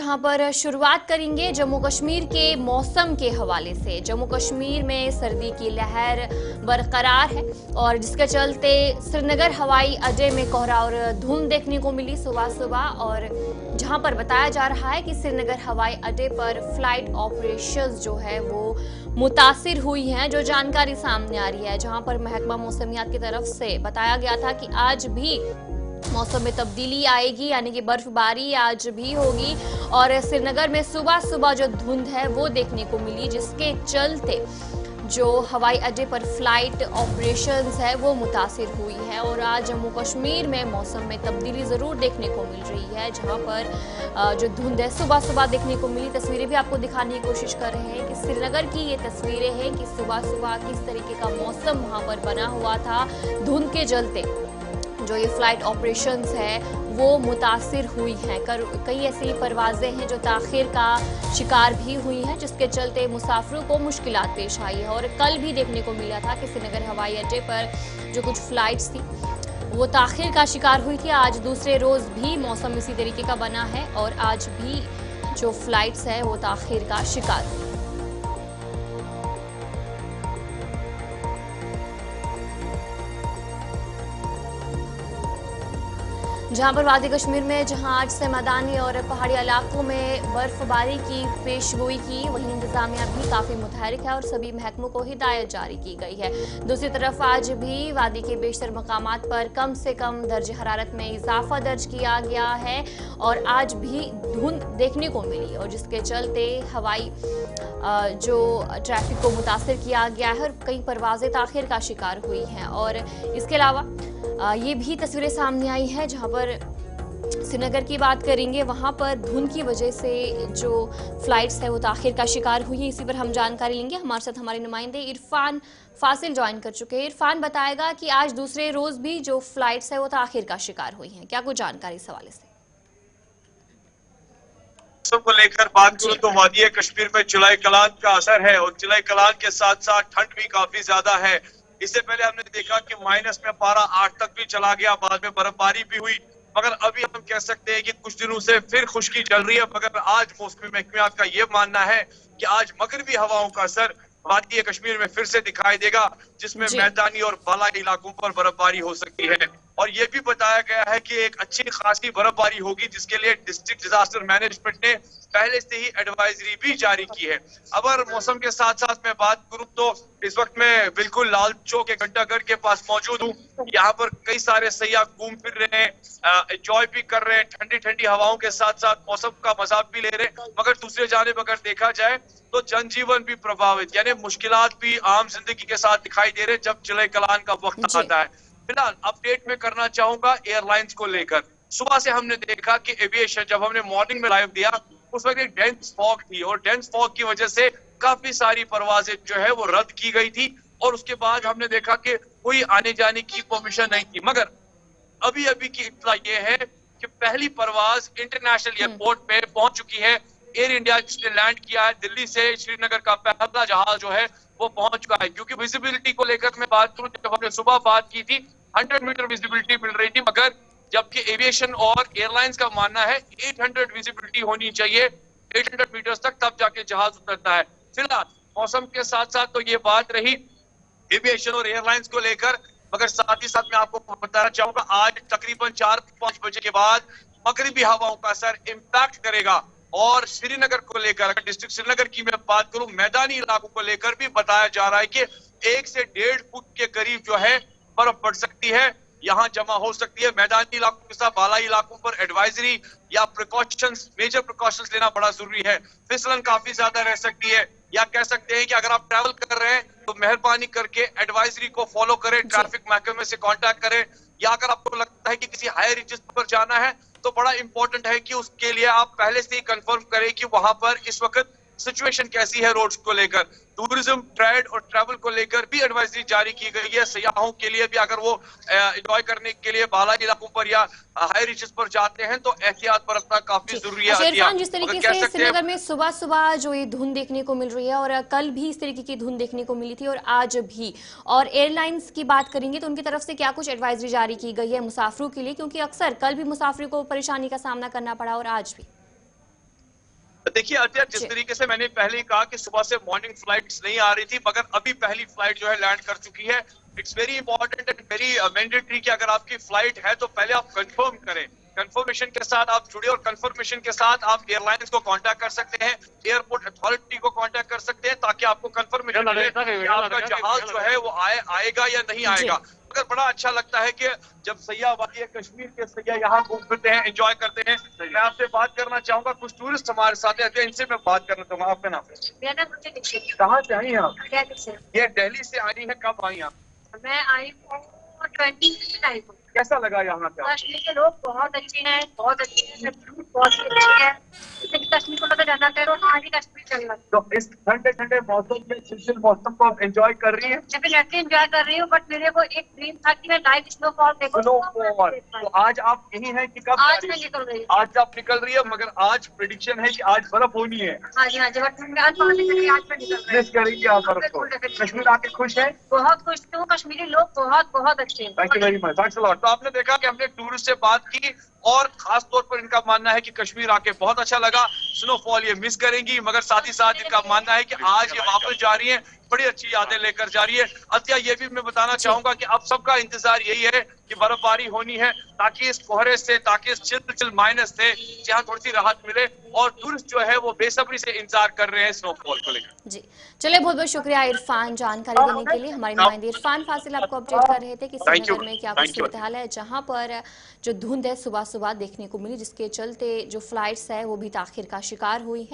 जहां पर शुरुआत करेंगे जम्मू कश्मीर के मौसम के हवाले से। जम्मू कश्मीर में सर्दी की लहर बरकरार है और जिसके चलते श्रीनगर हवाई अड्डे में कोहरा और धुंध देखने को मिली सुबह सुबह, और जहां पर बताया जा रहा है कि श्रीनगर हवाई अड्डे पर फ्लाइट ऑपरेशंस जो है वो मुतासिर हुई हैं। जो जानकारी सामने आ रही है, जहां पर महकमा मौसमियात की तरफ से बताया गया था कि आज भी मौसम में तब्दीली आएगी, यानी कि बर्फबारी आज भी होगी, और श्रीनगर में सुबह सुबह जो धुंध है वो देखने को मिली, जिसके चलते जो हवाई अड्डे पर फ्लाइट ऑपरेशंस है वो मुतासिर हुई है। और आज जम्मू कश्मीर में मौसम में तब्दीली ज़रूर देखने को मिल रही है, जहां पर जो धुंध है सुबह सुबह देखने को मिली। तस्वीरें भी आपको दिखाने की कोशिश कर रहे हैं कि श्रीनगर की ये तस्वीरें हैं कि सुबह सुबह किस तरीके का मौसम वहां पर बना हुआ था। धुंध के चलते जो ये फ्लाइट ऑपरेशंस है वो मुतासिर हुई हैं। कई ऐसी परवाजें हैं जो ताखिर का शिकार भी हुई हैं, जिसके चलते मुसाफिरों को मुश्किलात पेश आई है। और कल भी देखने को मिला था कि श्रीनगर हवाई अड्डे पर जो कुछ फ्लाइट्स थी वो ताखिर का शिकार हुई थी। आज दूसरे रोज़ भी मौसम इसी तरीके का बना है और आज भी जो फ्लाइट्स है वो ताखिर का शिकार हुई। जहां पर वादी कश्मीर में जहां आज से मैदानी और पहाड़ी इलाकों में बर्फबारी की पेशगोई की, वहीं इंतजामिया भी काफ़ी मुतहरिक है और सभी महकमों को हिदायत जारी की गई है। दूसरी तरफ आज भी वादी के बेशतर मकामात पर कम से कम दर्ज हरारत में इजाफा दर्ज किया गया है और आज भी धुंध देखने को मिली, और जिसके चलते हवाई जो ट्रैफिक को मुतासर किया गया है और कई परवाजें ताखिर का शिकार हुई हैं। और इसके अलावा ये भी तस्वीरें सामने आई हैं जहां पर श्रीनगर की बात करेंगे, वहां पर धुंध की वजह से जो फ्लाइट्स है वो ताखिर का शिकार हुई है। इसी पर हम जानकारी लेंगे। हमारे साथ हमारे नुमाइंदे इरफान फासिल ज्वाइन कर चुके हैं। इरफान बताएगा कि आज दूसरे रोज भी जो फ्लाइट्स है वो ताखिर का शिकार हुई हैं, क्या कुछ जानकारी इस हवाले से? को लेकर बात करूं तो वादी कश्मीर में जुलाई कलान का असर है और जुलाई कलान के साथ साथ ठंड भी काफी ज्यादा है। इससे पहले हमने देखा कि माइनस में पारा 8 तक भी चला गया, बाद में बर्फबारी भी हुई, मगर अभी हम कह सकते हैं कि कुछ दिनों से फिर खुश्की चल रही है। मगर आज मौसमी महकमियात का ये मानना है कि आज मगरबी हवाओं का असर वादी कश्मीर में फिर से दिखाई देगा, जिसमें मैदानी और बालाई इलाकों पर बर्फबारी हो सकती है। और ये भी बताया गया है कि एक अच्छी खासी बर्फबारी होगी, जिसके लिए डिस्ट्रिक्ट डिजास्टर मैनेजमेंट ने पहले से ही एडवाइजरी भी जारी की है। अगर मौसम के साथ साथ मैं बात करूं तो इस वक्त मैं बिल्कुल लाल चौक के घंटाघर के पास मौजूद हूं। यहाँ पर कई सारे सयाह घूम फिर रहे हैं, एंजॉय भी कर रहे हैं, ठंडी ठंडी हवाओं के साथ साथ मौसम का मजा भी ले रहे हैं। मगर दूसरे जानिब अगर देखा जाए तो जनजीवन भी प्रभावित, यानी मुश्किलात भी आम जिंदगी के साथ दिखाई दे रहे जब जुलाई कलान का वक्त आता है। फिलहाल अपडेट में करना चाहूंगा एयरलाइंस को लेकर। सुबह से हमने देखा कि एविएशन, जब हमने मॉर्निंग में लाइव दिया उस वक्त एक डेंस फॉग थी और डेंस फॉग की वजह से काफी सारी परवाजें जो है वो रद्द की गई थी, और उसके बाद हमने देखा कि कोई आने जाने की परमिशन नहीं थी। मगर अभी अभी की इत्तला ये है कि पहली परवाज इंटरनेशनल एयरपोर्ट पे पहुंच चुकी है। एयर इंडिया जिसने लैंड किया है दिल्ली से श्रीनगर का पहला जहाज जो है वो पहुंच चुका है। क्योंकि विजिबिलिटी को लेकर मैं बात करूं, जब हमने सुबह बात की थी 100 मीटर विजिबिलिटी मिल रही थी, मगर जबकि एविएशन और एयरलाइंस का मानना है 800 विजिबिलिटी होनी चाहिए 800 मीटर्स तक, तब जाके जहाज उतरता है। फिलहाल मौसम के साथ साथ तो ये बात रही एविएशन और एयरलाइंस को लेकर, मगर साथ ही साथ मैं आपको बताना चाहूंगा आज तकरीबन 4-5 बजे के बाद मगरिबी हवाओं का असर इम्पैक्ट करेगा। और श्रीनगर को लेकर, अगर डिस्ट्रिक्ट श्रीनगर की मैं बात करूं, मैदानी इलाकों को लेकर भी बताया जा रहा है कि 1 से 1.5 फुट के करीब जो है बर्फ पड़ सकती है, यहाँ जमा हो सकती है। मैदानी इलाकों के साथ बालाई इलाकों पर एडवाइजरी या प्रिकॉशंस, मेजर प्रिकॉशंस लेना बड़ा जरूरी है। फिसलन काफी ज्यादा रह सकती है, या कह सकते हैं कि अगर आप ट्रैवल कर रहे हैं तो मेहरबानी करके एडवाइजरी को फॉलो करें, ट्रैफिक महकमे से कांटेक्ट करें, या अगर आपको लगता है कि किसी हायर रीचेस पर जाना है तो बड़ा इंपॉर्टेंट है कि उसके लिए आप पहले से ही कंफर्म करें कि वहां पर इस वक्त सिचुएशन कैसी है रोड्स को लेकर। टूरिज्म, ट्रेड और ट्रैवल को लेकर भी एडवाइजरी जारी की गई है। सयाहों के लिए भी अगर वो एंजॉय करने के लिए बालाई इलाकों पर या हाई रीचेस पर जाते हैं तो एहतियात बरतना काफी जरूरी है। इरफान, जिस तरीके से श्रीनगर में सुबह सुबह जो ये धुंध देखने को मिल रही है और कल भी इस तरीके की धुंध देखने को मिली थी और आज भी, और एयरलाइंस की बात करेंगे तो उनकी तरफ से क्या कुछ एडवाइजरी जारी की गई है मुसाफिरों के लिए, क्योंकि अक्सर कल भी मुसाफिर को परेशानी का सामना करना पड़ा और आज भी? देखिए अत्या, जिस जी। तरीके से मैंने पहले ही कहा कि सुबह से मॉर्निंग फ्लाइट्स नहीं आ रही थी, मगर अभी पहली फ्लाइट जो है लैंड कर चुकी है। It's very important and very mandatory कि अगर आपकी फ्लाइट है तो पहले आप कंफर्म करें। कंफर्मेशन के साथ आप जुड़े और कंफर्मेशन के साथ आप एयरलाइंस को कांटेक्ट कर सकते हैं, एयरपोर्ट अथॉरिटी को कांटेक्ट कर सकते हैं, ताकि आपको कंफर्मेशन मिले कि आपका जहाज जो है वो आएगा या नहीं जी। आएगा। मगर बड़ा अच्छा लगता है कि जब सैयाह वाक़ई कश्मीर के सैयाह यहाँ घूम फिरते हैं, एंजॉय करते हैं। मैं आपसे बात करना चाहूंगा, कुछ टूरिस्ट हमारे साथ हैं, इनसे मैं बात करना चाहूंगा। आपका नाम? मेरा नाम मुझे दीक्षित। कहाँ से आई हैं आप? दिल्ली से। ये दिल्ली से आई है, कब आई आप? मैं आई हूँ 20 आई हूँ। कैसा लगा यहाँ पे? कश्मीर के लोग बहुत अच्छे हैं, बहुत अच्छे हैं, बहुत ही अच्छे हैं। जैसे कि कश्मीर को तो जाना करो, हाँ जी कश्मीर चलना। तो इस ठंडे ठंडे मौसम में, चिलचिल मौसम को आप एंजॉय कर रही हैं? डेफिनेटली एंजॉय कर रही हूँ, बट मेरे को एक ड्रीम था कि मैं लाइव स्नोफॉल देखूं। स्नोफॉल। तो आज आप यहीं हैं कि कब? आज मैं निकल रही हूँ। आज आप निकल रही है, मगर आज प्रेडिक्शन है कि आज बर्फ होनी है। हाँ जी, बट मैं अनफॉर्चुनेटली आज मैं निकल रही मिस करेंगे आप बर्फ को। कश्मीर आके खुश है? बहुत खुश हूँ। कश्मीरी लोग बहुत बहुत अच्छे हैं। Thank you very much, thanks a lot. तो आपने देखा कि हमने टूरिस्ट से बात की और खास तौर पर इनका मानना है कि कश्मीर आके बहुत अच्छा लगा। स्नोफॉल ये मिस करेंगी, मगर साथ ही साथ इनका मानना है कि आज ये वापस जा रही है, बड़ी अच्छी यादें लेकर जा रही है। अत्या, ये भी मैं बताना चाहूंगा कि अब सबका इंतजार यही है कि बर्फबारी होनी है, ताकि इस कोहरे से, ताकि इस चिल माइनस से जहाँ थोड़ी सी राहत मिले, और टूरिस्ट जो है वो बेसब्री से इंतजार कर रहे हैं स्नोफॉल को लेकर। जी, चलिए बहुत बहुत शुक्रिया इरफान जानकारी देने के लिए। हमारे नुमाइंदे इरफान फासिल आपको अपडेट कर रहे थे कि श्रीनगर में क्या कुछ सूरत हाल है, जहां पर जो धुंध है सुबह सुबह देखने को मिली, जिसके चलते जो फ्लाइट्स है वो भी ताखिर का शिकार हुई है।